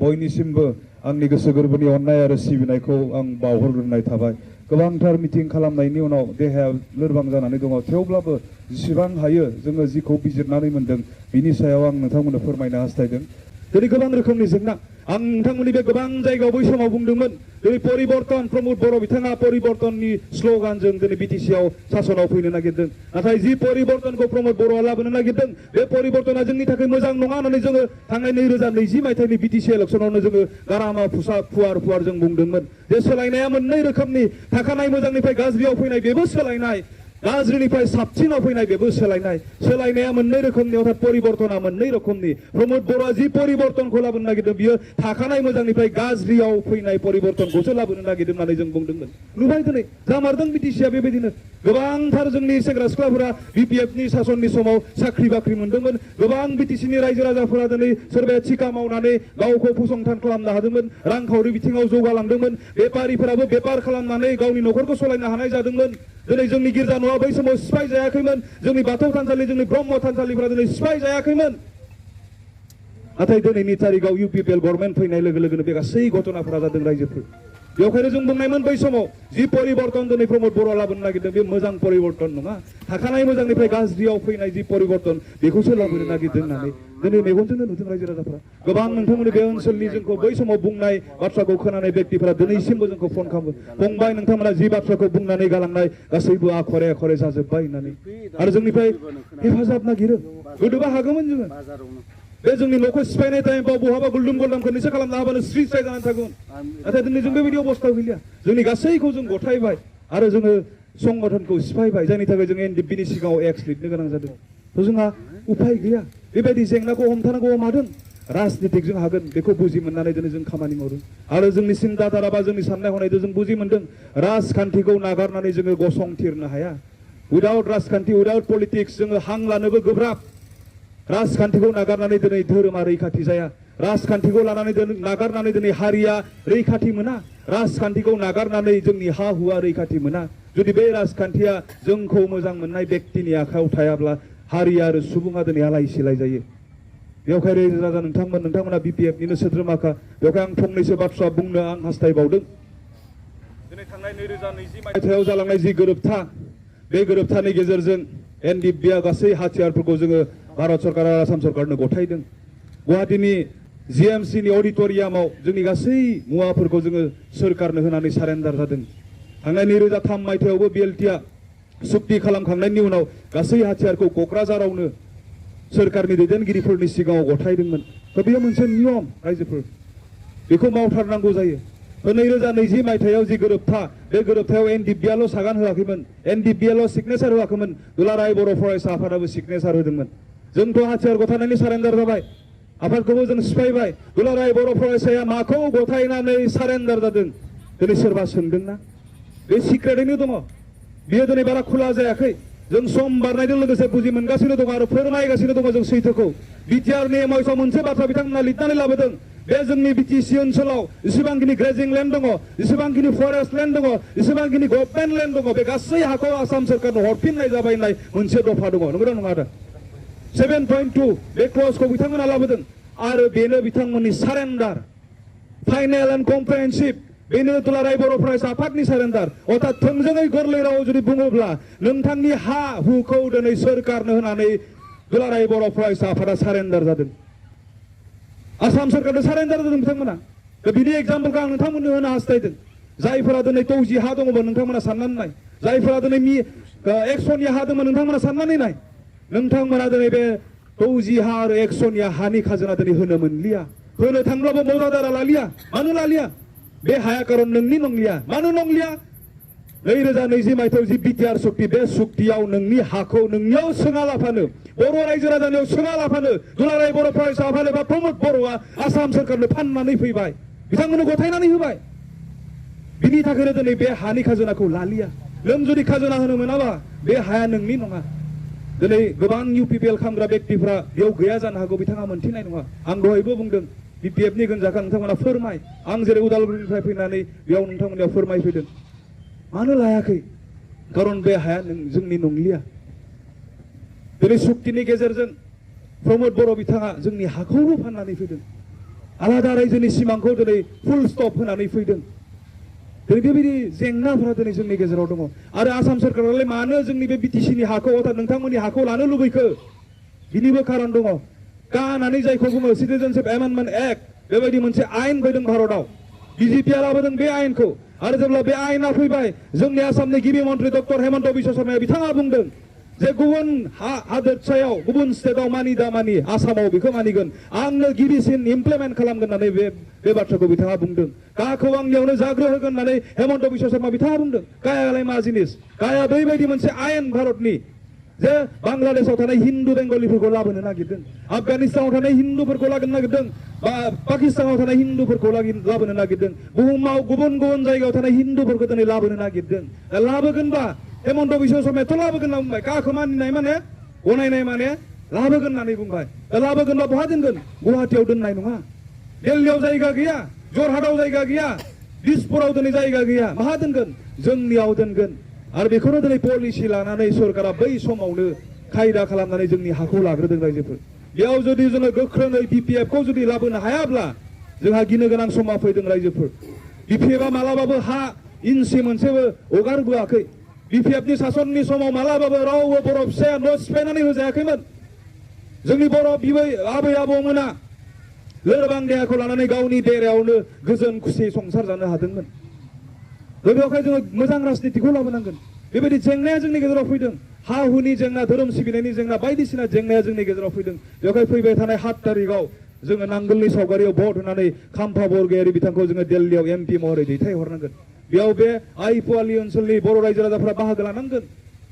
बयनिसिमबो आंनि गोसो गोरबोनि अननाय आरो सिबिनायखौ आं बावहरग्रोनाय थाबाय। गोबांथार मिटिं खालामनायनि उनाव देहाया लोरबां जानानै दङ, थेवब्लाबो जेसेबां हायो जोङो जिखौ बिजिरनानै मोनदों बिनि सायाव आं नोंथांमोननो फोरमायनो हास्थायदों। दिनै गोबां रोखोमनि जेंना आं नोंथांमोननि बे गोबां जायगायाव बै समाव बुंदोंमोन दिनै परिबर्तन प्रमोद बर' बिथाङा परिबर्तननि स्ल'गानजों दिनै बिटिसिआव सासनाव फैनो नागिरदों। नाथाय जि परिबर्तनखौ प्रमोद बर'आ लाबोनो नागिरदों बे परिबर्तना जोंनि थाखाय मोजां नङा होननानै जोङो थांनाय 2020 मायथाइनि बिटिसि इलेक्सनावनो जोङो गारामा फुवार जों बुंदोंमोन जे सोलायनाया मोननै रोखोमनि, थाखानाय मोजांनिफ्राय गाज्रियाव फैनाय बेबो सोलायनाय, गाज्रिनिफ्राय साबसिनाव फैनाय बेबो सोलायनाय। सोलायनाया मोननै रोखोमनि, अर्थात परिबर्तना मोननै रोखोमनि। प्रमोद बर'आ जि परिबर्तनखौ लाबोनो नागिरदों बियो थाखानाय मोजांनिफ्राय गाज्रियाव फैनाय परिबर्तनखौसो लाबोनो नागिरदों होननानै जों बुंदोंमोन। नुबाय दिनै जामारदों बिटिसिआ बेबायदिनो। गोबांथार जोंनि सेंग्रा सिख्लाफोरा बिपिएफनि सासननि समाव साख्रि बाख्रि मोनदोंमोन। गोबां बिटिसिनि रायजो राजाफोरा दिनै सोरबाया थिका मावनानै गावखौ फसंथान खालामनो हादोंमोन, रांखावरि बिथिङाव जौगालांदोंमोन। बेपारिफोराबो बेपार खालामनानै गावनि न'खरखौ सलायनो हानाय जादोंमोन। दिनै जोंनि गिर्जा न'आ बै समाव सिफाय जायाखैमोन, जोंनि बाथौ थानसालि जोंनि ब्रह्म थानसालिफोरा दिनै सिफाय जायाखैमोन। नाथाय दिनैनि तारिखाव इउपिपिएल गभर्नमेन्ट फैनाय लोगो लोगोनो बे गासै घटनाफोरा जादों रायजोफोर। बेवहायनो जों बुंनायमोन बै समाव जि परिबर्तन दिनै प्रमोद बर'आ लाबोनो नागिरदों बे मोजां परिबर्तन नङा, थाखानाय मोजांनिफ्राय गाज्रियाव फैनाय जि परिबर्तन बेखौसो लाबोनो नागिरदों होननानै दिनै मेगनजोंनो नुदों रायजो राजाफोरा। गोबां नोंथांमोननि बे ओनसोलनि जोंखौ बै समाव बुंनाय बाथ्राखौ खोनानाय व्यक्तिफोरा दिनैसिमबो जोंखौ फन खालामो, फंबाय नोंथांमोना जि बाथ्राखौ बुंनानै गालांनाय गासैबो आखरे आखरे जाजोब्बाय होननानै। आरो जोंनिफ्राय हेफाजाब नागिरो। गोदोबा हागौमोन जोङो बे जोंनि न'खौ सिफायनाय टाइमाव बहाबा गुलदुम गुलदाम खननैसो खालामना होबानो स्रि स्राय जानानै थागौमोन। नाथाय दिनै जों बेबायदि अबस्थायाव गैलिया। जोंनि गासैखौ जों गथायबाय आरो जोङो संगठनखौ सिफायबाय, जायनि थाखाय जों एनडिएफबिनि सिगाङाव एक्स लिरनो गोनां जादों। जोंहा उपाय गैया। बेबायदि जेंनाखौ हमथानांगौआ मादों? राजनितिकजों हागोन बेखौ बुजि मोननानै दिनै जों खामानि मावदों। आरो जोंनि सिन्ता धारा बा जोंनि साननाय हनायजों जों बुजि मोनदों राजखान्थिखौ नागारनानै जोङो गसंथिरनो हाया। उइदाउट राजखान्थि, उइदाउट पलिटिक्स जोङो हां लानोबो गोब्राब। राजखान्थिखौ नागारनानै दिनै धोरोमा रैखाथि जाया, राजखान्थिखौ नागारनानै दिनै हारिया रैखाथि मोना, राजखान्थिखौ नागारनानै जोंनि हा हुआ रैखाथि मोना। जुदि बे राजखान्थिया जोंखौ मोजां मोननाय व्यक्तिनि आखायाव थायाब्ला हारि आरो सुबुङा दिनै आलाय सिलाय जायो। बेवहाय रायजो राजा नोंथांमोना बिपिएफनिनो सोद्रोमाखा, बेवहाय आं फंनैसो बाथ्रा बुंनो आं हास्थायबावदों। दिनै थांनाय 2020 मायथाइयाव जालांनाय जि गोरोबथा, बे गोरोबथानि गेजेरजों एनडिएफबिआ गासै हाथियारफोरखौ जोङो भारत सरकार आरो आसाम सरकारनो गथायदों। गुवाहाटीनि जिएमसिनि अडिट'रियामाव जोंनि गासै मुवाफोरखौ जोङो सोरखारनो होनानै सारेन्डार जादों। थांनाय 2003 मायथाइयावबो बिएलटिआ सुक्ति खालामखांनायनि उनाव गासै हाथियारखौ क'क्राझारावनो सोरखारनि दैदेनगिरिफोरनि सिगाङाव गथायदोंमोन। बेयो मोनसे नियम, रायजोफोर बेखौ मावथारनांगौ जायो। 2020 मायथाइयाव जि गोरोबथा, बे गोरोबथायाव एनडिएफबिआल' सागान होआखैमोन, एनडिएफबिआल' सिगनेसार होआखैमोन, दुलाराय बर' फरायसा आफादाबो सिगनेसार होदोंमोन। जोंथ' हाथियार गथायनायनि सारेन्डार जाबाय, आफादखौबो जों सिफायबाय। दुलाराय बर' फरायसाया माखौ गथायनानै सारेन्डार जादों दिनै सोरबा सोंदोंना? बे सिक्रेटैनो दङ, बियो दिनै बारा खुला जायाखै। जों सम बारनायजों लोगोसे बुजि मोनगासिनो दङ आरो फोरमायगासिनो दङ जों सैथोखौ। बिटिआरनि एमअएसआव मोनसे बाथ्रा बिथांमोना लिरनानै लाबोदों, बे जोंनि बिटिसि ओनसोलाव जेसेबांखिनि ग्रेजिं लेन्ड दङ, जेसेबांखिनि फरेस्ट लेन्ड दङ, जेसेबांखिनि गभर्नमेन्ट लेन्ड दङ, बे गासै हाखौ आसाम सरकारनो हरफिननाय जाबाय होननाय मोनसे दफा दङ। नंगौना नङा आदा? 7.2 बे क्लजखौ बिथांमोना लाबोदों आरो बेनो बिथांमोननि सारेन्डार, फाइनेल एन्ड कमप्रेहेन्सिभ। बेनो दुलाराय बर' फरायसा आफादनि सारेन्डार। अर्थात थोंजोङै गोरलै रावाव जुदि बुङोब्ला नोंथांनि हा हुखौ दिनै सोरखारनो होनानै दुलाराय बर' फरायसा आफादा सारेन्डार जादों। आसाम सरकारनो सारेन्डार जादों बिथांमोना। बिनि एग्जाम्पलखौ आं नोंथांमोननो होनो हास्थायदों। जायफोरा दिनै 20 हा दङमोन नोंथांमोना साननानै नाय, जायफोरा दिनै 100 हा दंमोन नोंथांमोना साननानै नाय, नोंथांमोना दिनै बे 20 हा आरो 100 हानि खाजोना दिनै होनो मोनलिया। होनो थांब्लाबो मौजादारा लालिया। मानो लालिया? बे हाया खारन नोंनि नंलिया। मानो नंलिया? 2020 मायथाइयाव जि बिटिआर सुक्ति, बे सुक्तियाव नोंनि हाखौ नोंनियाव सोङा लाफानो, बर' रायजो राजानियाव सोङा लाफानो दुलाराय बर' फरायसा आफाद एबा प्रमोद बर'आ आसाम सरकारनो फाननानै फैबाय, बिथांमोननो गथायनानै होबाय। बिनि थाखायनो दिनै बे हानि खाजोनाखौ लालिया। नों जुदि खाजोना होनो मोनाबा बे हाया नोंनि नङा। दिनै गोबां इउपिपिएल खामग्रा व्यक्तिफ्रा बेयाव गैया जानो हागौ, बिथाङा मोनथिनाय नङा। आं दहायबो बुंदों बिपिएफनि गोनजाखा नोंथांमोना फोरमाय। आं जेरै उदालगुरिनिफ्राय फैनानै बेयाव नोंथांमोननियाव फोरमायफैदों। मानो लायाखै? खारन बे हाया जोंनि नंलिया। दिनै सुक्तिनि गेजेरजों प्रमोद बर' बिथाङा जोंनि हाखौबो फाननानै फैदों। आलादा रायजोनि सिमांखौ दिनै फुल स्टप होनानै फैदों। दिनै बेबायदि जेंनाफोरा दिनै जोंनि गेजेराव दङ। आरो आसाम सोरखारालाय मानो जोंनि बे बिटिसिनि हाखौ अर्थात नोंथांमोननि हाखौ लानो लुबैखो? बिनिबो खारन दङ। का होननानै जायखौ बुङो सिटिजेनशिप एमेन्डमेन्ट एक्ट, बेबायदि मोनसे आयेन फैदों भारताव। बिजेपिआ लाबोदों बे आयेनखौ। आरो जेब्ला बे आयेना फैबाय, जोंनि आसामनि गिबि मन्त्रि डक्टर हेमन्त बिश्व शर्माया बिथाङा बुंदों जे गुबुन हादोरसायाव गुबुन स्टेटआव मानिदा मानि आसामाव बेखौ मानिगोन, आंनो गिबिसिन इमप्लिमेन्ट खालामगोन होननानै बे बाथ्राखौ बिथाङा बुंदों। काखौ आंनियावनो जाग्रो होगोन होननानै हेमन्त बिश्व शर्मा बिथाङा बुंदों। कायालाय मा जिनिस? काया बैबायदि मोनसे आयेन भारतनि जे बांलादेशआव थानाय हिन्दु बेंगलिफोरखौ लाबोनो नागिरदों, आफगानिस्तानाव थानाय हिन्दुफोरखौ लाबोनो नागिरदों, बा पाकिस्तानाव थानाय हिन्दुफोरखौ लाबोनो नागिरदों, बुहुमाव गुबुन गुबुन जायगायाव थानाय हिन्दुफोरखौ दिनै लाबोनो नागिरदों। दा लाबोगोनबा हेमन्त बिश्व शर्मायाथ' लाबोगोन होनना बुंबाय। काखौ मानिनाय माने गनायनाय माने लाबोगोन होननानै बुंबाय। दा लाबोगोनबा बहा दोनगोन? गुवाहाटियाव दोननाय नङा, दिल्लीयाव जायगा गैया, जरहाटआव जायगा गैया, दिसपुराव दिनै जायगा गैया, माहा दोनगोन? जोंनियाव दोनगोन। आरो बेखौनो दिनै पलिसि लानानै सरकारा बै समावनो खायदा खालामनानै जोंनि हाखौ लाग्रोदों रायजोफोर। बेयाव जुदि जोङो गोख्रोङै बिपिएफखौ जुदि लाबोनो हायाब्ला जोंहा गिनो गोनां समा फैदों रायजोफोर। बिपिएफआ मालाबाबो हा इन्सि मोनसेबो हगारबोआखै। बिपिएफनि सासननि समाव मालाबाबो रावबो बर' फिसाया न' सिफायनानै होजायाखैमोन। जोंनि बर' बिबै आबै आबौमोना लोरबां देहाखौ लानानै गावनि देरायावनो गोजोन खुसि संसार जानो हादोंमोन। बेवहाय जोङो मोजां राजनितिखौ लाबोनांगोन। बेबायदि जेंनाया जोंनि गेजेराव फैदों। हा हुनि जेंना, धोरोम सिबिनायनि जेंना, बायदिसिना जेंनाया जोंनि गेजेराव फैदों। बेवहाय फैबाय थानाय 7 तारिखआव जोङो नांगोलनि सावगारियाव भट होनानै खाम्फा बरगयारि बिथांखौ जोङो दिल्लीयाव एमपि महरै दैथायहरनांगोन। बेयाव बे आइपुवालि ओनसोलनि बर' रायजो राजाफोरा बाहागो लानांगोन।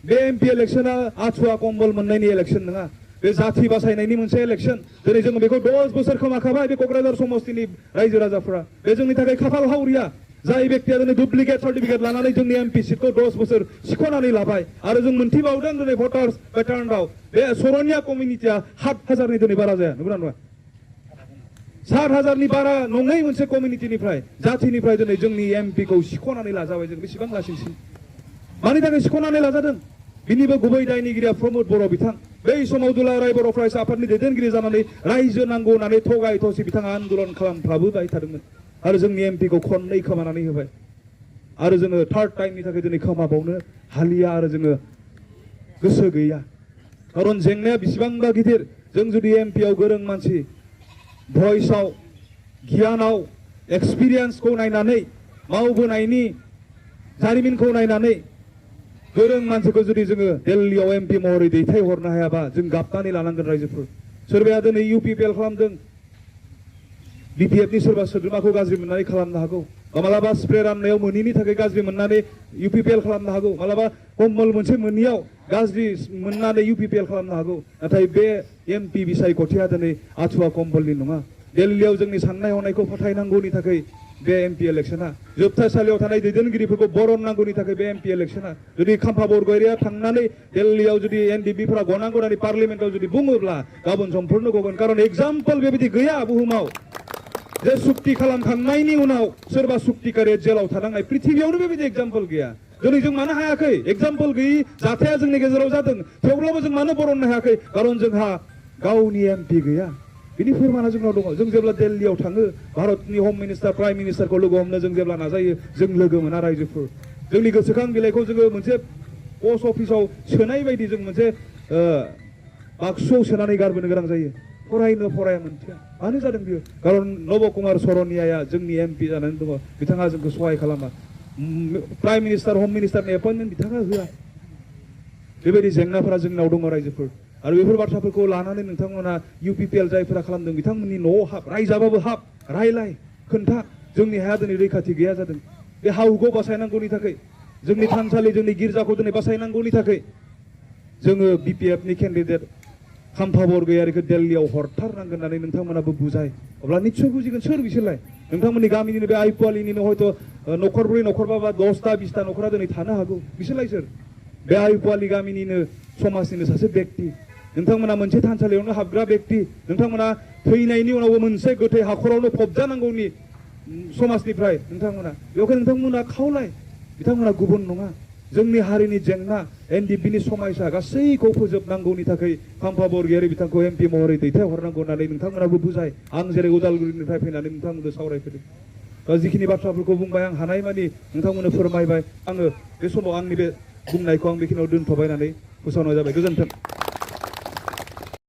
बे एमपि इलेक्सना आठुवा कम्बल मोननायनि इलेक्सन नङा, बे जाथि बासायनायनि मोनसे इलेक्सन। दिनै जोङो बेखौ 10 बोसोर खोमाखाबाय बे क'क्राझार समस्तिनि रायजो राजाफोरा। बे जोंनि थाखाय खाफाल हावरिया। जाय व्यक्तिया दिनै डुप्लिकेट सार्टिफिकेट लानानै जोंनि एमपि सिटखौ 10 बोसोर सिख'नानै लाबाय। आरो जों मोनथिबावदों दिनै भटार्स पेटार्नआव बे सरनिया कमिउनिटिया 7,000नि दिनै बारा जाया, नंगौना नङा? 7,000नि बारा नङै मोनसे कमिउनिटिनिफ्राय, जाथिनिफ्राय दिनै जोंनि एमपिखौ सिख'नानै लाजाबाय। जों बेसेबां लासिंसिं? मानि थाखाय सिख'नानै लाजादों? बिनिबो गुबै दायनिगिरिया प्रमद बर' बिथां। बै समाव दुलाराय बर' फरायसा आफादनि दैदेनगिरि जानानै रायजो नांगौ होननानै थगाय थसि बिथाङा आन्दलन खालामफ्लाबोबाय थादोंमोन। आरो जोंनि एमपिखौ खननै खोमानानै होबाय। आरो जोङो 3rd टाइमनि थाखाय दिनै खोमाबावनो हालिया आरो जोङो गोसो गैया। खारन जेंनाया बेसेबांबा गिदिर। जों जुदि एमपिआव गोरों मानसि, भइसआव, गियानाव, एक्सपिरियेन्सखौ नायनानै, मावबोनायनि जारिमिनखौ नायनानै गोरों मानसिखौ जुदि जोङो दिल्लीयाव एमपि महरै दैथायहरनो हायाबा जों गाबनानै लानांगोन रायजोफोर। सोरबाया दिनै इउपिपिएल खालामदों, बिपिएफनि सोरबा सोद्रोमाखौ गाज्रि मोननानै खालामनो हागौ, मालाबा स्प्रे राननायाव मोनिनि थाखाय गाज्रि मोननानै इउपिपिएल खालामनो हागौ, मालाबा कम्बल मोनसे मोनियाव गाज्रि मोननानै इउपिपिएल खालामनो हागौ। नाथाय बे एमपि बिसायख'थिया दिनै आठुवा कम्बलनि नङा। दिल्लीयाव जोंनि साननाय हनायखौ फोथायनांगौनि थाखाय बे एमपि इलेक्सना, जोबथासालियाव थानाय दैदेनगिरिफोरखौ बरननांगौनि थाखाय बे एमपि इलेक्सना। जुदि खाम्फा बरगयारिया थांनानै दिल्लीयाव जुदि एनडिपिफोरा गनांगौ होननानै पार्लियामेन्टआव जुदि बुङोब्ला गाबोन समफोरनो गगोन। खारन एग्जाम्पल बेबायदि गैया बुहुमाव जे सुक्ति खालामखांनायनि उनाव सोरबा सुक्तिकारिया जेलाव थानांनाय। पृथिबियावनो बेबायदि एग्जाम्पल गैया। दिनै जों मानो हायाखै? एग्जाम्पल गैयि जाथाया जोंनि गेजेराव जादों, थेवब्लाबो जों मानो बरननो हायाखै? खारन जोंहा गावनि एमपि गैया। बिनि फोरमाना जोंनाव दङ। जों जेब्ला दिल्लीयाव थाङो, भारतनि हम मिनिस्टार, प्राइम मिनिस्टारखौ लोगो हमनो जों जेब्ला नाजायो, जों लोगो मोना रायजोफोर। जोंनि गोसोखां बिलाइखौ जोङो मोनसे पस्ट अफिसाव सोनाय बायदि जों मोनसे बाक्सुआव सोनानै गारबोनो गोनां जायो। फरायनो फराया मोनथिया। मानो जादों बियो? खारन नब कुमार सरनियाया जोंनि एमपि जानानै दङ, बिथाङा जोंखौ सहाय खालामा। प्राइम मिनिस्टार, हम मिनिस्टारनि एपइन्टमेन्ट बिथाङा होआ। बेबायदि जेंनाफोरा जोंनाव दङ रायजोफोर। आरो बेफोर बाथ्राफोरखौ लानानै नोंथांमोना इउपिपिएल जायफोरा खालामदों, बिथांमोननि न'आव हाब, रायजाबाबो हाब, रायलाय, खोन्था। जोंनि हाया दिनै रैखाथि गैया जादों। बे हा हुखौ बासायनांगौनि थाखाय, जोंनि थानसालि, जोंनि गिर्जाखौ दिनै बासायनांगौनि थाखाय जोङो बिपिएफनि केन्डिडेट खाम्फा बरगयारिखौ दिल्लीयाव हरथारनांगोन होननानै नोंथांमोनाबो बुजाय। अब्ला निस्सय बुजिगोन सोर बिसोरलाय। नोंथांमोननि गामिनिनो बे आइपुवालिनिनो हयथ' न'खरब्रै न'खरबा बा 10टा 20टा न'खरा दिनै थानो हागौ। बिसोरलाय सोर? बे आइपुवालि गामिनिनो समाजनिनो सासे व्यक्ति। नोंथांमोना मोनसे थानसालियावनो हाबग्रा व्यक्ति। नोंथांमोना थैनायनि उनावबो मोनसे गोथै हाखरावनो फबजानांगौनि समाजनिफ्राय नोंथांमोना। बेवहाय नोंथांमोना खावलाय। बिथांमोना गुबुन नङा। जोंनि हारिनि जेंना एनडिपिनि समायसा गासैखौ फोजोबनांगौनि थाखाय फांफा बरगयारि बिथांखौ एमपि महरै दैथायहरनांगौ होननानै नोंथांमोनाबो बुजाय आं जेरै उदालगुरिनिफ्राय फैनानै नोंथांमोननो सावरायफैदों जिखिनि बाथ्राफोरखौ बुंबाय आं हानायमानि नोंथांमोननो फोरमायबाय आङो बे समाव आंनि बे बुंनायखौ आं बेखिनियाव दोनथ'बाय होननानै फोसावनाय जाबाय गोजोन्थों